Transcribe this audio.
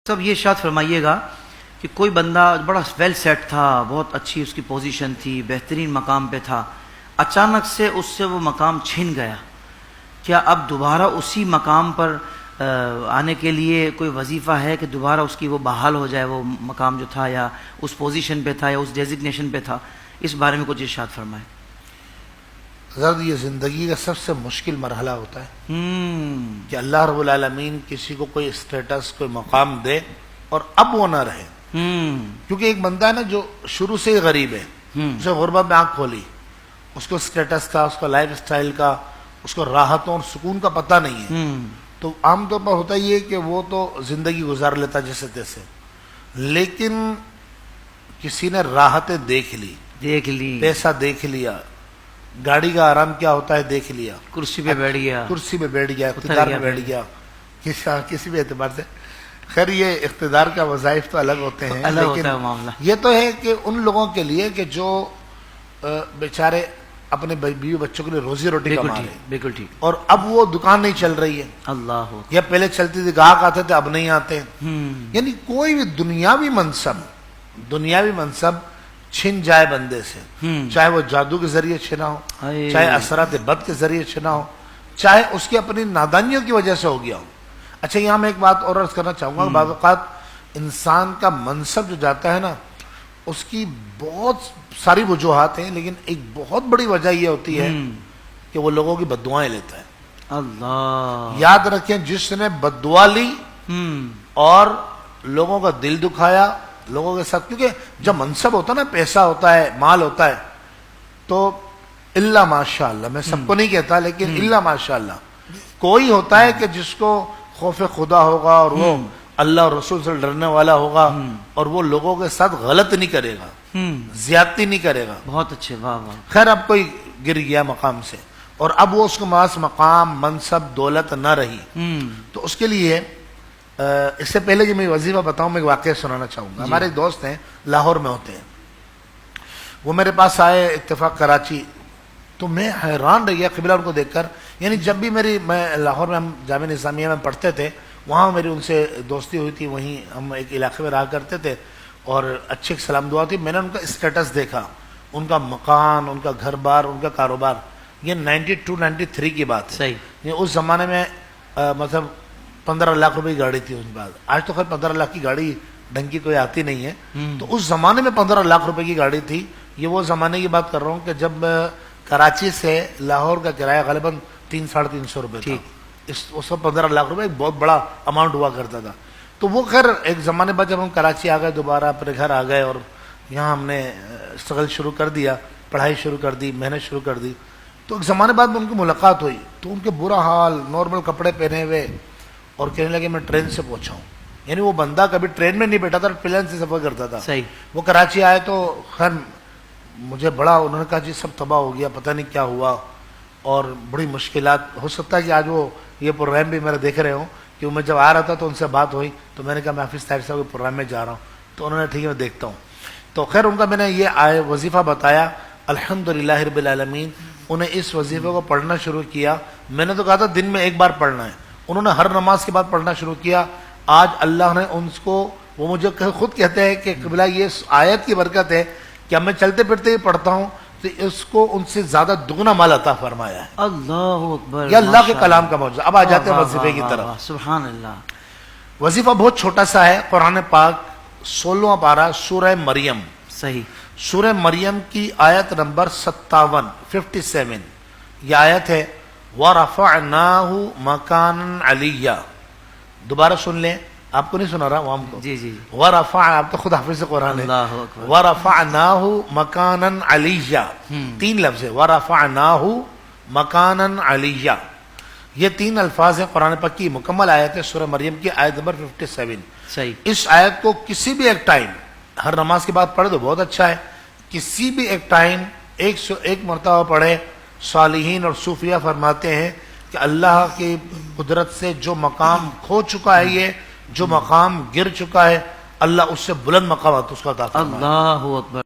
تب یہ ارشاد فرمائیے گا کہ کوئی بندہ بڑا ویل سیٹ تھا، بہت اچھی اس کی پوزیشن تھی، بہترین مقام پہ تھا، اچانک سے اس سے وہ مقام چھن گیا، کیا اب دوبارہ اسی مقام پر آنے کے لیے کوئی وظیفہ ہے کہ دوبارہ اس کی وہ بحال ہو جائے، وہ مقام جو تھا یا اس پوزیشن پہ تھا یا اس ڈیزگنیشن پہ تھا؟ اس بارے میں کچھ ارشاد فرمائے۔ حضرت یہ زندگی کا سب سے مشکل مرحلہ ہوتا ہے کہ اللہ رب العالمین کسی کو کوئی اسٹیٹس، کوئی مقام دے اور اب وہ نہ رہے۔ کیونکہ ایک بندہ ہے نا جو شروع سے ہی غریب ہے، اسے غربت میں آنکھ کھولی، اس کو اسٹیٹس کا، اس کو لائف اسٹائل کا، اس کو راحتوں اور سکون کا پتہ نہیں ہے، تو عام طور پر ہوتا یہ کہ وہ تو زندگی گزار لیتا جیسے تیسے، لیکن کسی نے راحتیں دیکھ لی، پیسہ دیکھ لیا، گاڑی کا آرام کیا ہوتا ہے دیکھ لیا، کرسی پہ بیٹھ گیا، اقتدار میں بیٹھ گیا، کسی بھی اعتبار سے۔ خیر یہ اقتدار کا وظائف تو الگ ہوتے ہیں، لیکن یہ تو ہے کہ ان لوگوں کے لیے کہ جو بیچارے اپنے بیوی بچوں کے لیے روزی روٹی کما رہے ہیں، بالکل ٹھیک، اور اب وہ دکان نہیں چل رہی ہے، اللہ یا پہلے چلتی تھی، گاہک آتے تھے اب نہیں آتے، یعنی کوئی بھی دنیاوی منصب چھن جائے بندے سے، چاہے وہ جادو کے ذریعے چھنا ہو، چاہے اثرات بد کے ذریعے چھنا ہو، چاہے اس کی اپنی نادانیوں کی وجہ سے ہو گیا ہو۔ اچھا یہاں میں ایک بات اور عرض کرنا چاہوں گا، بعض اوقات انسان کا منصب جو جاتا ہے نا، اس کی بہت ساری وجوہات ہیں، لیکن ایک بہت بڑی وجہ یہ ہوتی ہے کہ وہ لوگوں کی بد دعائیں لیتا ہے۔ اللہ یاد رکھیں، جس نے بد دعا لی اور لوگوں کا دل دکھایا، لوگوں کے ساتھ، کیونکہ جب منصب ہوتا ہے نا، پیسہ ہوتا ہے، مال ہوتا ہے، تو اللہ ماشاء اللہ، میں سب کو نہیں کہتا لیکن اللہ ماشاء اللہ، کوئی ہوتا ہے کہ جس کو خوف خدا ہوگا اور وہ اللہ اور رسول سے ڈرنے والا ہوگا اور وہ لوگوں کے ساتھ غلط نہیں کرے گا، زیادتی نہیں کرے گا۔ بہت اچھے، واہ واہ۔ خیر اب کوئی گر گیا مقام سے اور اب وہ اس کے پاس مقام، منصب، دولت نہ رہی، تو اس کے لیے اس سے پہلے کہ میں وظیفہ بتاؤں، میں ایک واقعہ سنانا چاہوں گا۔ ہمارے ایک دوست ہیں، لاہور میں ہوتے ہیں، وہ میرے پاس آئے اتفاق کراچی، تو میں حیران رہ گیا قبلہ ان کو دیکھ کر۔ یعنی جب بھی میں لاہور میں، ہم جامعہ نظامیہ میں پڑھتے تھے، وہاں میری ان سے دوستی ہوئی تھی، وہیں ہم ایک علاقے میں رہا کرتے تھے اور اچھی سلام دعا تھی۔ میں نے ان کا اسٹیٹس دیکھا، ان کا مکان، ان کا گھر بار، ان کا کاروبار، یہ 92-93 کی بات ہے۔ صحیح۔ اس زمانے میں مطلب 15 لاکھ روپے کی گاڑی تھی اس بعد، آج تو خیر 15 لاکھ کی گاڑی ڈھنگ کی کوئی آتی نہیں ہے، تو اس زمانے میں 15 لاکھ روپے کی گاڑی تھی۔ یہ وہ زمانے کی بات کر رہا ہوں کہ جب کراچی سے لاہور کا کرایہ غالباً 300-350 روپے تھا، اس وقت 15 لاکھ روپے ایک بہت بڑا اماؤنٹ ہوا کرتا تھا۔ تو وہ خیر ایک زمانے بعد جب ہم کراچی آ گئے، دوبارہ اپنے گھر آ گئے اور یہاں ہم نے اسٹرگل شروع کر دیا، پڑھائی شروع کر دی، محنت شروع کر دی، تو ایک زمانے بعد میں ان کی ملاقات ہوئی، تو ان کے برا حال، نارمل کپڑے پہنے ہوئے، اور کہنے لگے میں ٹرین سے پہنچا ہوں۔ یعنی وہ بندہ کبھی ٹرین میں نہیں بیٹھا تھا، پلین سے سفر کرتا تھا۔ صحیح۔ وہ کراچی آئے تو خیر مجھے بڑا، انہوں نے کہا جی سب تباہ ہو گیا، پتہ نہیں کیا ہوا، اور بڑی مشکلات۔ ہو سکتا ہے کہ آج وہ یہ پروگرام بھی میرا دیکھ رہے ہوں، کہ میں جب آ رہا تھا تو ان سے بات ہوئی، تو میں نے کہا میں حافظ طاہر صاحب کے پروگرام میں جا رہا ہوں، تو انہوں نے ٹھیک ہے میں دیکھتا ہوں۔ تو خیر ان کا میں نے یہ وظیفہ بتایا، الحمدللہ رب العالمین، انہیں اس وظیفے کو پڑھنا شروع کیا۔ میں نے تو کہا تھا دن میں ایک بار پڑھنا ہے، انہوں نے ہر نماز کے بعد پڑھنا شروع کیا۔ آج اللہ نے ان کو، وہ مجھے خود کہتے ہیں کہ قبلہ یہ آیت کی برکت ہے کہ میں چلتے پھرتے ہی پڑھتا ہوں، تو اس کو ان سے زیادہ دگنا مال عطا فرمایا ہے۔ اللہ اکبر، یہ اللہ کے کلام کا معجزہ۔ اب آ جاتے ہیں وظیفے کی طرف۔ سبحان اللہ۔ وظیفہ بہت چھوٹا سا ہے، قرآن پاک 16واں پارہ سورہ مریم، صحیح، سورہ مریم کی آیت نمبر 57 یہ آیت ہے، وَرَفَعْنَاهُ مَكَانًا عَلِيًّا۔ دوبارہ سن لیں، آپ کو نہیں سنا رہا، وہ ہم کو۔ جی جی۔ وَرَفَعْنَا، آپ تو خود حافظ قرآن ہے۔ اللہ اکبر۔ وَرَفَعْنَاهُ مَكَانًا عَلِيًّا، 3 لفظ ہے، وَرَفَعْنَاهُ مَكَانًا عَلِيًّا، یہ 3 الفاظ ہیں قرآن پاک کی مکمل آیت ہے، سورہ مریم کی آیت نمبر 57۔ صحیح۔ اس آیت کو کسی بھی ایک ٹائم، ہر نماز کے بعد پڑھے تو بہت اچھا ہے، کسی بھی ایک ٹائم 101 مرتبہ پڑھے۔ صالحین اور صوفیہ فرماتے ہیں کہ اللہ کی قدرت سے جو مقام کھو چکا ہے، یہ جو مقام گر چکا ہے، اللہ اس سے بلند مقامات اس کو عطا فرمائے۔ اللہ اکبر۔